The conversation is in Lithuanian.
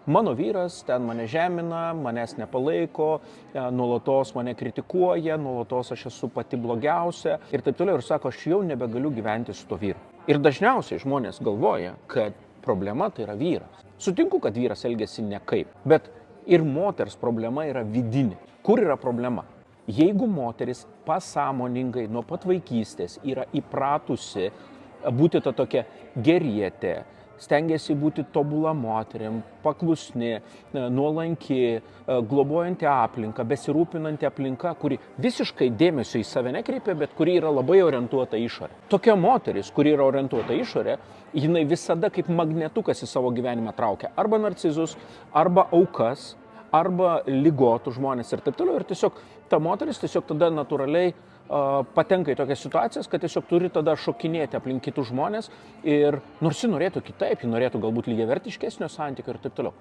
mano vyras ten mane žemina, manęs nepalaiko, nuolatos mane kritikuoja, nuolatos aš esu pati blogiausia ir taip toliau. Ir sako, aš jau nebegaliu gyventi su to vyru. Ir dažniausiai žmonės galvoja, kad problema tai yra vyras. Sutinku, kad vyras elgesi nekaip, bet ir moters problema yra vidinė. Kur yra problema? Jeigu moteris pasąmoningai nuo pat vaikystės yra įpratusi būti ta tokia gerietė, stengiasi būti tobula moterim, paklusni, nuolanki, globojanti aplinką, besirūpinanti aplinka, kuri visiškai dėmesio į save nekreipia, bet kuri yra labai orientuota į išorę. Tokia moteris, kuri yra orientuota į išorę, jinai visada kaip magnetukas į savo gyvenimą traukia arba narcizus, arba aukas, arba ligotų žmonės ir taip toliau. Ir tiesiog ta moteris tiesiog tada natūraliai patenka į tokias situacijas, kad tiesiog turi tada šokinėti aplink kitus žmonės ir nors ji norėtų kitaip, ji norėtų galbūt lygiavertiškesnio santykio ir taip toliau.